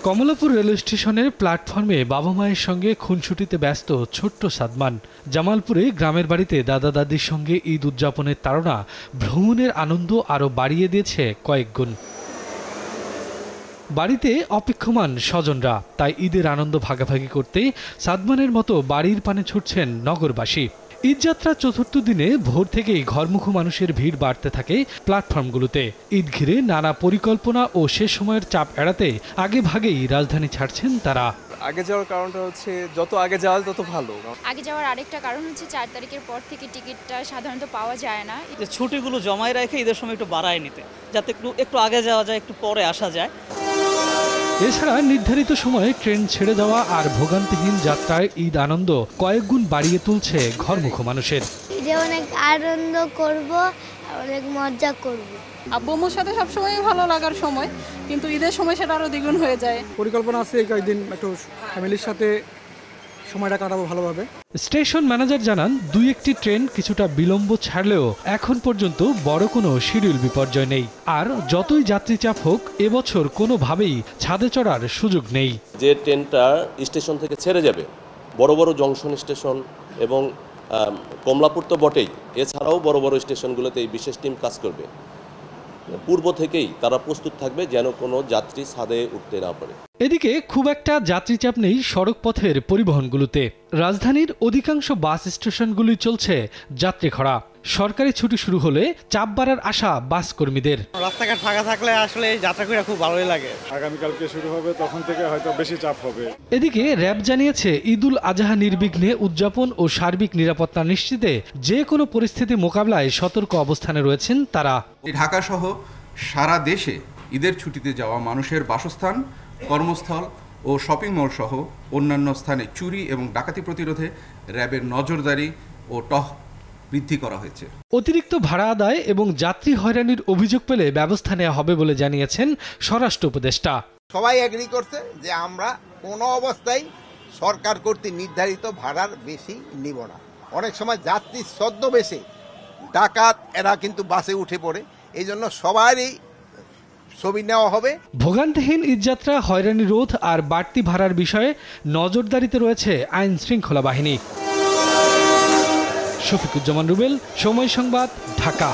Kamalapur railway স্টেশনের প্ল্যাটফর্মে বাবা মায়ের সঙ্গে খুনসুটিতে ব্যস্ত ছোট্ট সাদমান। জামালপুরে গ্রামের বাড়িতে দাদা দাদির সঙ্গে ঈদ উদযাপনের তাড়না ভ্রমণের আনন্দ আরও বাড়িয়ে দিয়েছে কয়েক গুণ। বাড়িতে অপেক্ষমান স্বজনরা, তাই ঈদের আনন্দ ভাগাভাগি করতে সাদমানের মতো বাড়ির পানে ছুটছেন নগরবাসী। ঈদযাত্রা চতুর্থ দিনে ভোর থেকেই ঘরমুখো মানুষের ভিড় বাড়তে থাকে প্ল্যাটফর্মগুলোতে। ঈদ ঘিরে নানা পরিকল্পনা ও সে সময়ের চাপ এড়াতে আগে ভাগেই রাজধানী ছাড়ছেন তারা। আগে যাওয়ার কারণটা হচ্ছে যত আগে যাওয়া তত ভালো। আগে যাওয়ার আরেকটা কারণ হচ্ছে 4 তারিখের পর থেকে টিকিটটা সাধারণত পাওয়া যায় না। যে ছুটিগুলো জমায় রেখে ঈদের সময় একটু বাড়ায় নিতে, যাতে একটু আগে যাওয়া যায়, একটু পরে আসা যায়। এছাড়া নির্ধারিত সময়ে ট্রেন ছেড়ে যাওয়া আর ভোগান্তিহীন যাত্রায় ঈদ আনন্দ কয়েক গুণ বাড়িয়ে তুলছে ঘরমুখো মানুষের। ঈদে অনেক আনন্দ করব, অনেক মজা করব। আব্বুর সাথে সবসময় ভালো লাগার সময়, কিন্তু ঈদের সময় সেটা আরও দ্বিগুণ হয়ে যায়। পরিকল্পনা আছে এই কয়েকদিন একটু ফ্যামিলির সাথে সময়টা কাটাবো ভালোভাবে। স্টেশন ম্যানেজার জানান, দুই একটি ট্রেন কিছুটা বিলম্ব ছাড়লেও এখন পর্যন্ত বড় কোনো শিডিউল বিপর্যয় নেই। আর যতই যাত্রী চাপ হোক, এবছর কোনোভাবেই ছাদে চড়ার সুযোগ নেই। যে ট্রেনটা স্টেশন থেকে ছেড়ে যাবে, বড় বড় জংশন স্টেশন এবং কমলাপুর তো বটেই, এছাড়াও বড় বড় স্টেশনগুলোতে এই বিশেষ টিম কাজ করবে। পূর্ব থেকেই তারা প্রস্তুত থাকবে যেন কোনো যাত্রী ছাদে উঠতে না পারে। এদিকে খুব একটা যাত্রী চাপ নেই সড়ক পথের পরিবহনগুলোতে। রাজধানীর অধিকাংশ বাস স্টেশনগুলি চলছে যাত্রী খরা। সরকারি ছুটি শুরু হলে চাপ বাড়ার আশা বাস কর্মীদের। রাস্তাঘাট ফাঁকা থাকলে আসলে যাত্রা করে খুব ভালোই লাগে। আগামীকালকে শুরু হবে, তখন থেকে হয়তো বেশি চাপ হবে। এদিকে র্যাব জানিয়েছে, ঈদুল আজহা নির্বিঘ্নে উদযাপন ও সার্বিক নিরাপত্তা নিশ্চিতে যে কোনো পরিস্থিতি মোকাবিলায় সতর্ক অবস্থানে রয়েছেন তারা। ঢাকা সহ সারা দেশে ঈদের ছুটিতে যাওয়া মানুষের বাসস্থান, কর্মস্থল ও শপিং মল সহ অন্যান্য স্থানে চুরি এবং ডাকাতি প্রতিরোধে র্যাবের নজরদারি ও টহল বৃদ্ধি করা হয়েছে। অতিরিক্ত ভাড়া আদায় এবং যাত্রী হয়রানির অভিযোগ পেলে ব্যবস্থা নেওয়া হবে বলে জানিয়েছেন স্বরাষ্ট্র উপদেষ্টা। সবাই এগ্রি করছে যে আমরা কোনো অবস্থায় সরকার কর্তৃক নির্ধারিত ভাড়ার বেশি নিব না। অনেক সময় যাত্রী ছদ্মবেশে ডাকাত এরা কিন্তু বাসে উঠে পড়ে, এই জন্য সবারই ছবি নেওয়া হবে। ভোগান্তিহীন ঈদযাত্রা, হয়রানি রোধ আর বাড়তি ভাড়ার বিষয়ে নজরদারিতে রয়েছে আইন শৃঙ্খলা বাহিনী। শফিকুজ্জামান রুবেল, সময় সংবাদ, ঢাকা।